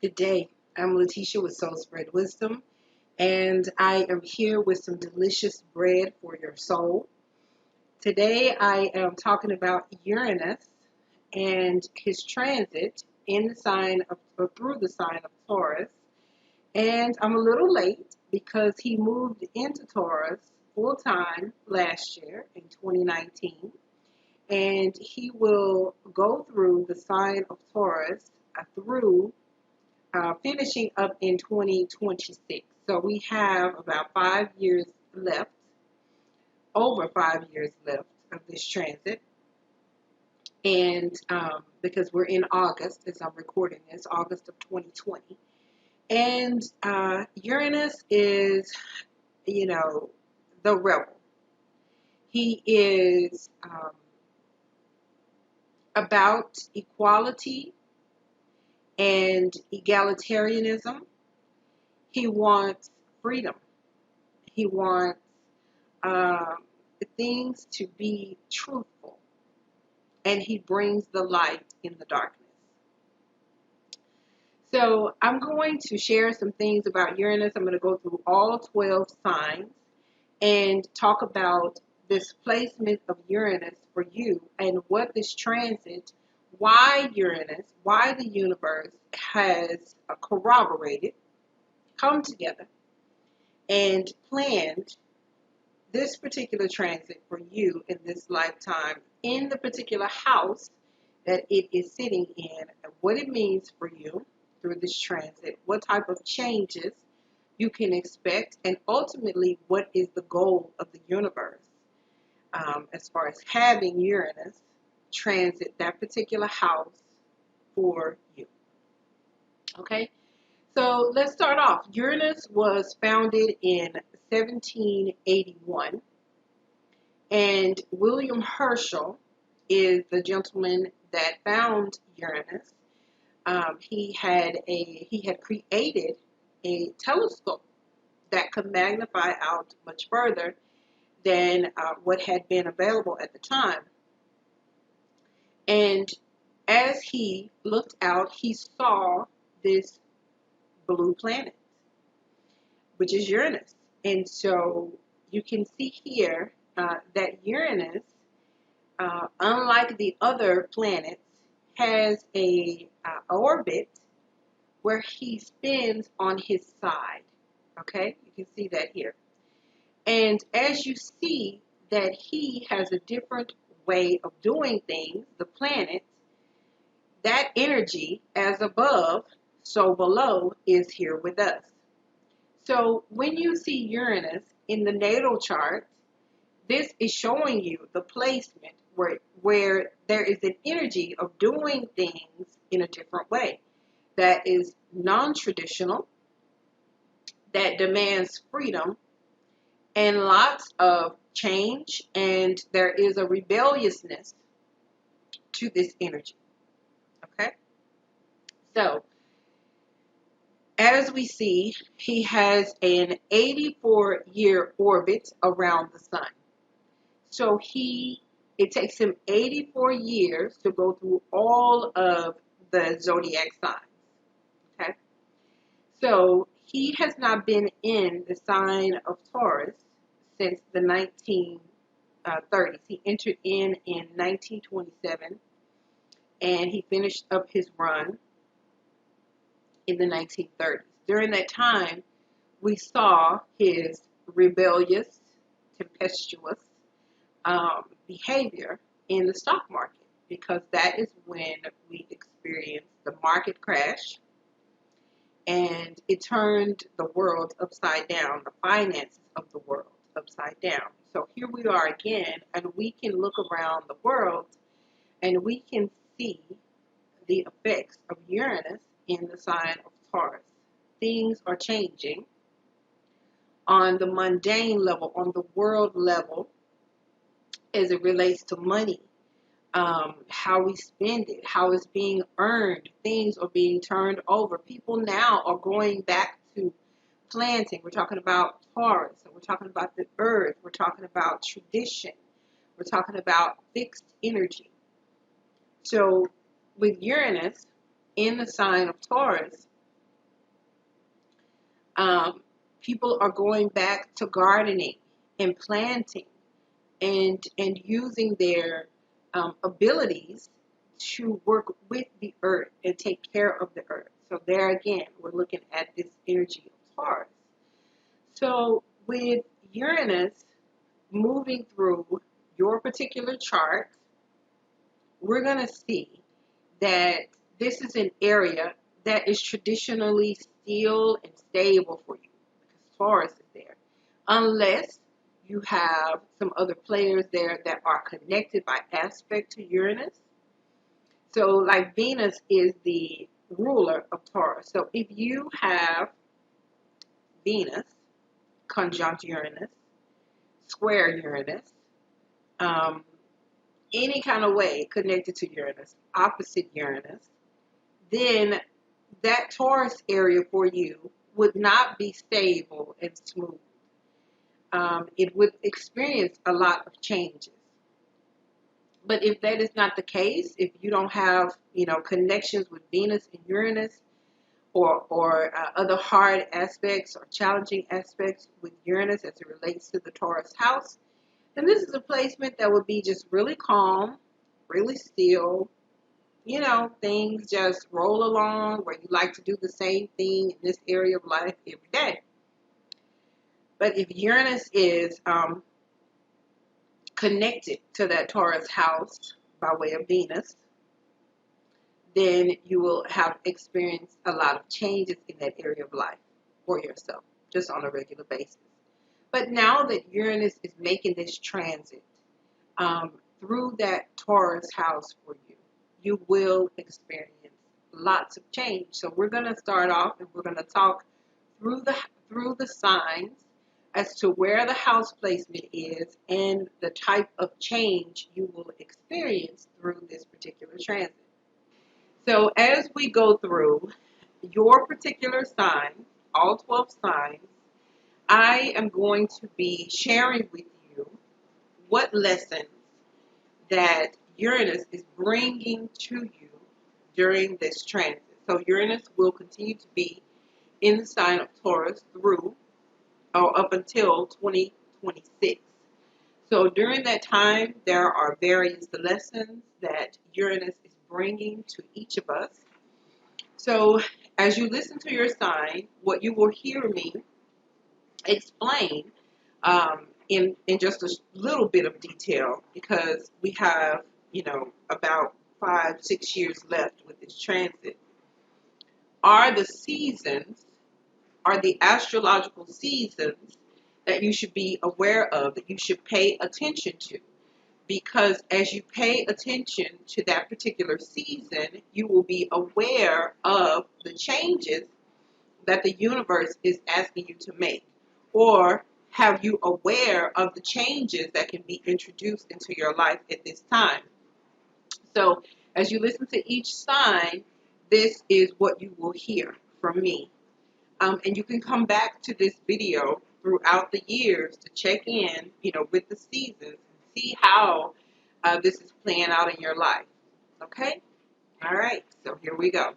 Good day. I'm Lateesha with Soul Spread Wisdom, and I am here with some delicious bread for your soul. Today, I am talking about Uranus and his transit in the sign of, or through the sign of Taurus. And I'm a little late because he moved into Taurus full time last year in 2019, and he will go through the sign of Taurus through finishing up in 2026. So we have about 5 years left, over 5 years left of this transit. And because we're in August, as I'm recording this, August of 2020. And Uranus is, you know, the rebel. He is about equality and egalitarianism. He wants freedom. He wants um, things to be truthful, and he brings the light in the darkness. So I'm going to share some things about Uranus. I'm going to go through all 12 signs and talk about this placement of Uranus for you and what this transit, why Uranus, why the universe has corroborated, come together, and planned this particular transit for you in this lifetime in the particular house that it is sitting in, and what it means for you through this transit, what type of changes you can expect, and ultimately what is the goal of the universe as far as having Uranus transit that particular house for you. Okay, so let's start off. Uranus was founded in 1781. And William Herschel is the gentleman that found Uranus. He had created a telescope that could magnify out much further than what had been available at the time. And as he looked out, he saw this blue planet, which is Uranus. And so you can see here that Uranus, unlike the other planets, has a orbit where he spins on his side. Okay, you can see that here. And as you see that he has a different way of doing things, the planet, that energy, as above, so below, is here with us. So when you see Uranus in the natal chart, this is showing you the placement where there is an energy of doing things in a different way that is non-traditional, that demands freedom and lots of change, and there is a rebelliousness to this energy. Okay? So, as we see, he has an 84-year orbit around the sun. So it takes him 84 years to go through all of the zodiac signs. Okay? So he has not been in the sign of Taurus since the 1930s. He entered in 1927, and he finished up his run in the 1930s. During that time, we saw his rebellious, tempestuous behavior in the stock market, because that is when we experienced the market crash, and it turned the world upside down, the finances of the world upside down. So here we are again, and we can look around the world and we can see the effects of Uranus in the sign of Taurus. Things are changing on the mundane level, on the world level, as it relates to money, how we spend it, how it's being earned. Things are being turned over. People now are going back to planting. We're talking about Taurus, and we're talking about the earth. We're talking about tradition. We're talking about fixed energy. So with Uranus in the sign of Taurus, Um, People are going back to gardening and planting and using their abilities to work with the earth and take care of the earth. So there again, we're looking at this energy of Taurus. So with Uranus moving through your particular chart, we're going to see that this is an area that is traditionally still and stable for you because Taurus is there. Unless you have some other players there that are connected by aspect to Uranus. So, like Venus is the ruler of Taurus. So, if you have Venus conjunct Uranus, square Uranus, um, any kind of way connected to Uranus, opposite Uranus, then that Taurus area for you would not be stable and smooth. It would experience a lot of changes. But if that is not the case, if you don't have, connections with Venus and Uranus or other hard aspects or challenging aspects with Uranus as it relates to the Taurus house, then this is a placement that would be just really calm, really still. Things just roll along where you like to do the same thing in this area of life every day. But if Uranus is connected to that Taurus house by way of Venus, then you will have experienced a lot of changes in that area of life for yourself, just on a regular basis. But now that Uranus is making this transit through that Taurus house for you, you will experience lots of change. So we're going to start off and we're going to talk through the signs as to where the house placement is and the type of change you will experience through this particular transit. So as we go through your particular sign, all 12 signs, I am going to be sharing with you what lessons that Uranus is bringing to you during this transit. So Uranus will continue to be in the sign of Taurus through or up until 2026. So during that time, there are various lessons that Uranus is bringing to each of us. So as you listen to your sign, what you will hear me explain in just a little bit of detail, because we have, about 5-6 years left with this transit, are the seasons, are the astrological seasons that you should be aware of, that you should pay attention to. Because as you pay attention to that particular season, you will be aware of the changes that the universe is asking you to make, or have you aware of the changes that can be introduced into your life at this time. So as you listen to each sign, this is what you will hear from me. And you can come back to this video throughout the years to check in, with the seasons and see how this is playing out in your life. Okay? All right. So here we go.